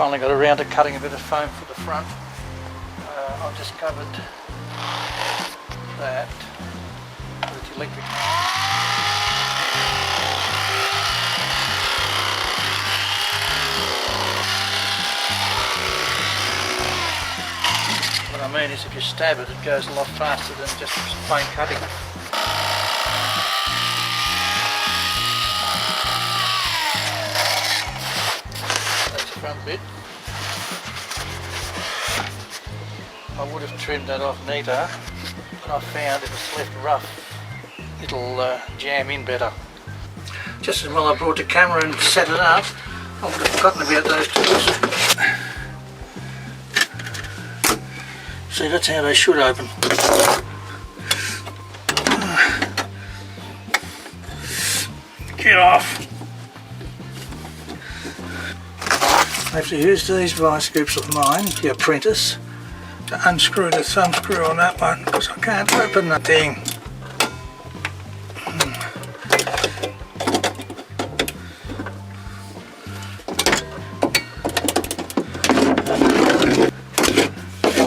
Finally got around to cutting a bit of foam for the front. I've just covered that with electric. What I mean is if you stab it, it goes a lot faster than just plain cutting. That's the front bit. I would have trimmed that off neater, but I found if it's left rough, it'll jam in better. Just as well I brought the camera and set it up, I would have forgotten about those tools. See, that's how they should open. Get off! I have to use these vice grips of mine, the apprentice, to unscrew the thumb screw on that one because I can't open that thing.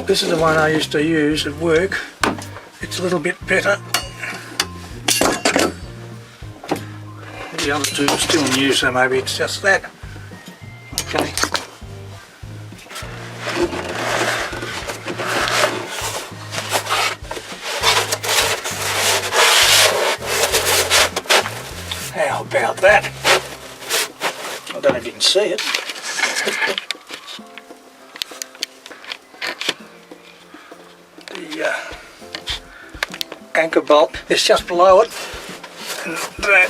This is the one I used to use at work. It's a little bit better. The other two are still new, so maybe it's just that. Okay. How about that? I don't know if you can see it. The anchor bolt is just below it, and that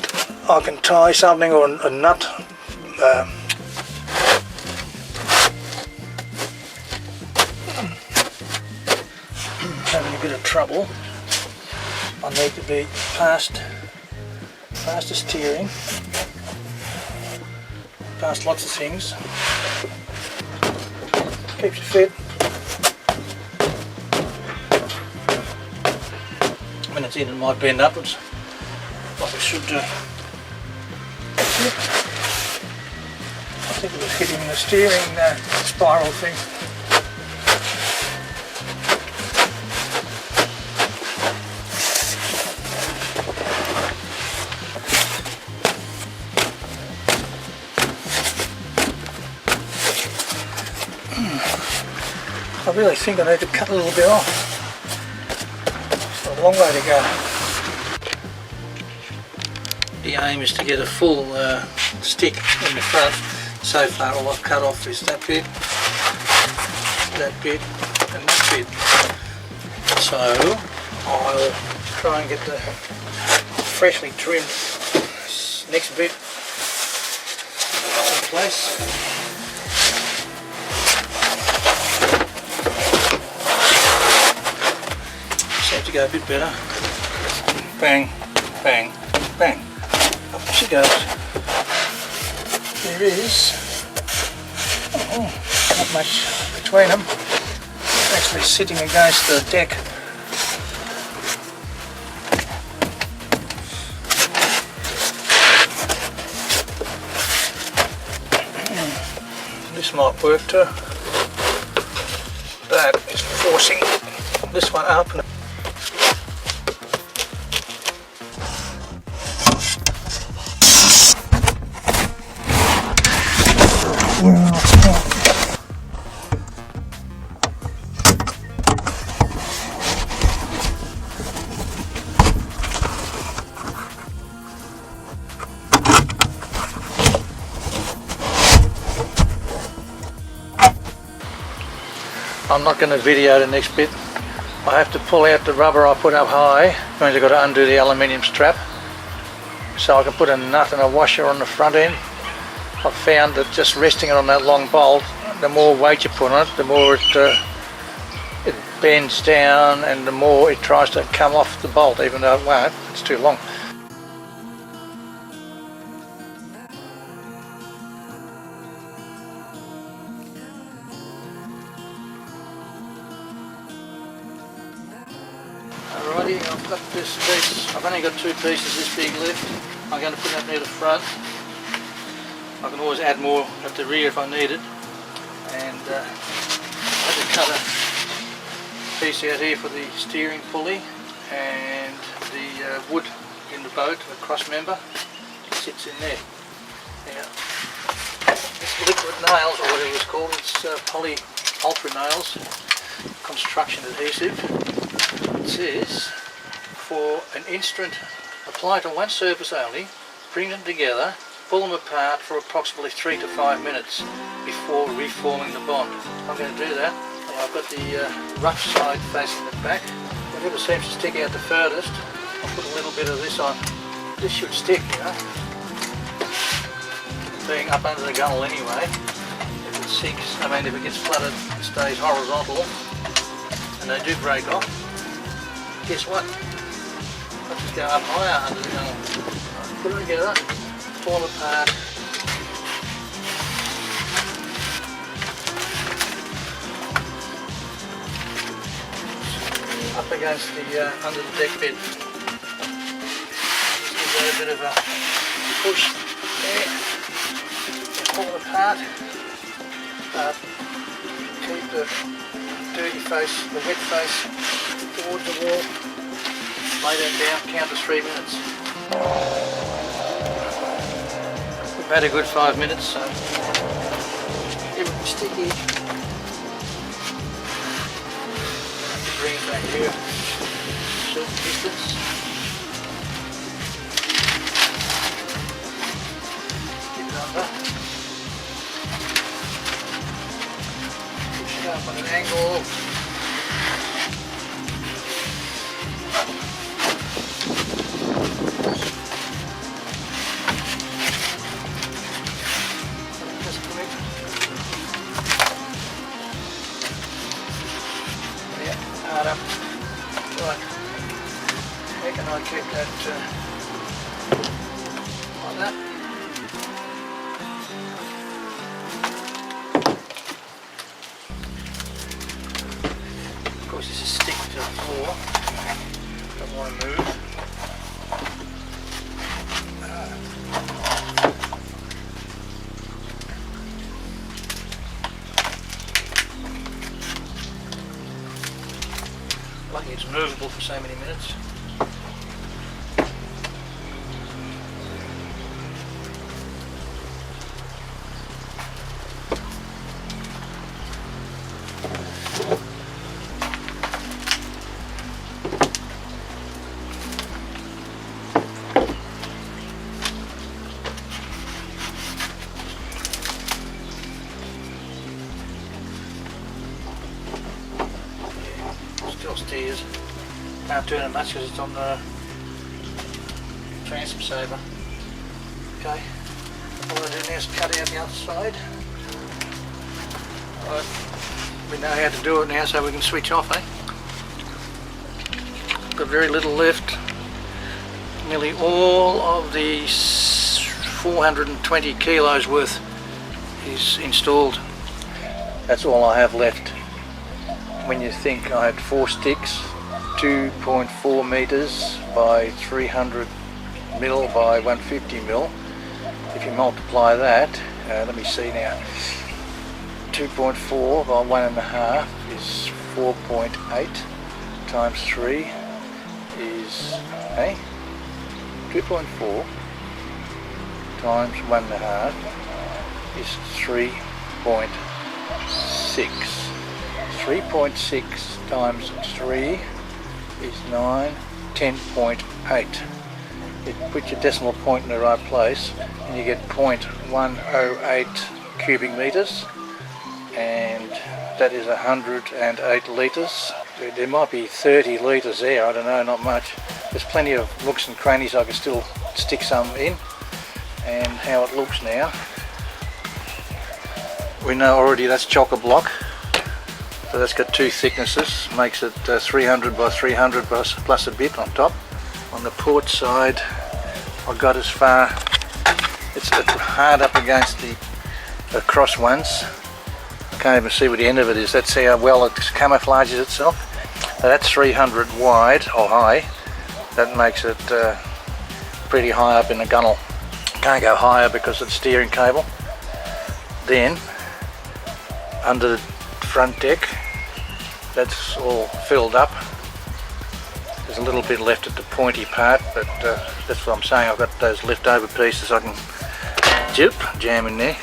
I can tie something or a nut. Having a bit of trouble. I need to be past the steering, past lots of things. Keeps you fit. When it's in, it might bend upwards, like it should do. I think it was hitting the steering spiral thing. I really think I need to cut a little bit off. It's a long way to go. The aim is to get a full stick in the front. So far all I've cut off is that bit, and that bit. So I'll try and get the freshly trimmed next bit in place. Seems to go a bit better. Bang, bang, bang. Up she goes. There is not much between them. It's actually sitting against the deck. This might work too. That is forcing this one up. I'm not going to video the next bit. I have to pull out the rubber I put up high. It means I've got to undo the aluminium strap so I can put a nut and a washer on the front end. I've found that just resting it on that long bolt, the more weight you put on it, the more it bends down and the more it tries to come off the bolt, even though it won't, it's too long. Alrighty, I've got this piece. I've only got two pieces this big left. I'm going to put that near the front. I can always add more at the rear if I need it. I had to cut a piece out here for the steering pulley, and the wood in the boat, the cross member, sits in there. Now, this liquid nails, or whatever it's called, it's poly ultra nails construction adhesive. It says, for an instant, apply to one surface only, bring them together, pull them apart for approximately 3 to 5 minutes before reforming the bond. I'm going to do that. Now I've got the rough side facing the back. Whatever seems to stick out the furthest, I'll put a little bit of this on. This should stick, you know. Being up under the gunnel anyway, if it sinks, I mean if it gets flooded, it stays horizontal, and they do break off. Guess what? I'll just go up higher under the gunnel. Put them together, pull them apart. Up against the under the deck bed. Just give that a bit of a push there. And pull it apart. But keep the dirty face, the wet face towards the wall. Lay that down, count to 3 minutes. We've had a good 5 minutes, so everything's sticky. Bring it back here a certain distance. Get it under. Push it up on an angle. Up. Right, how can I keep that like that? Of course this is sticking to the floor, don't want to move. Lucky it's movable for so many minutes. Still steers. Can't turn it much because it's on the transom saver. Okay, all I do now is cut out the other side. Right. We know how to do it now, so we can switch off, eh? Got very little left. Nearly all of the 420 kilos worth is installed. That's all I have left. When you think I had 4 sticks, 2.4 meters by 300 mil by 150 mil. If you multiply that, let me see now, 2.4 by 1.5 is 4.8 times 3 is 2.4 times 1.5 is 3.6. 3.6 times 3 is 9, 10.8. You put your decimal point in the right place and you get 0.108 cubic meters, and that is 108 litres. There might be 30 litres there, I don't know, not much. There's plenty of nooks and crannies I can still stick some in. And how it looks now, we know already that's chock-a-block. So that's got 2 thicknesses, makes it 300 by 300 plus a bit on top. On the port side, I got as far, it's hard up against the cross ones. I can't even see where the end of it is. That's how well it camouflages itself. Now that's 300 wide or high. That makes it pretty high up in the gunnel. Can't go higher because of the steering cable. Then under the front deck. That's all filled up. There's a little bit left at the pointy part, but that's what I'm saying. I've got those leftover pieces I can jam in there.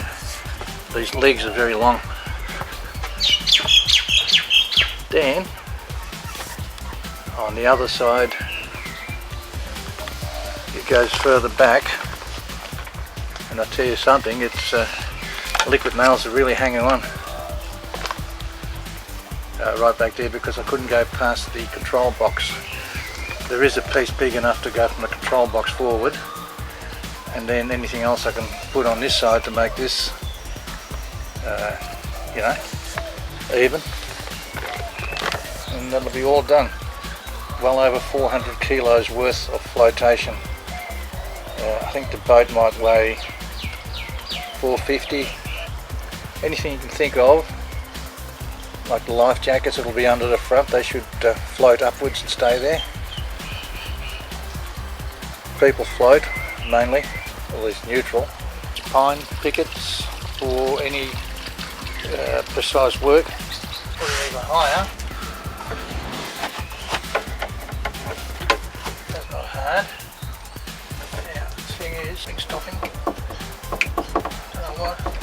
These legs are very long. Then on the other side it goes further back, and I tell you something, it's liquid nails are really hanging on right back there, because I couldn't go past the control box. There is a piece big enough to go from the control box forward, and then anything else I can put on this side to make this you know, even, and that'll be all done. Well over 400 kilos worth of flotation. I think the boat might weigh 450. Anything you can think of, like the life jackets, it'll be under the front. They should float upwards and stay there. People float mainly, at least neutral. Pine pickets for any precise work. Put it even higher. That's not hard. Now the thing is, thing's stopping. Don't know what.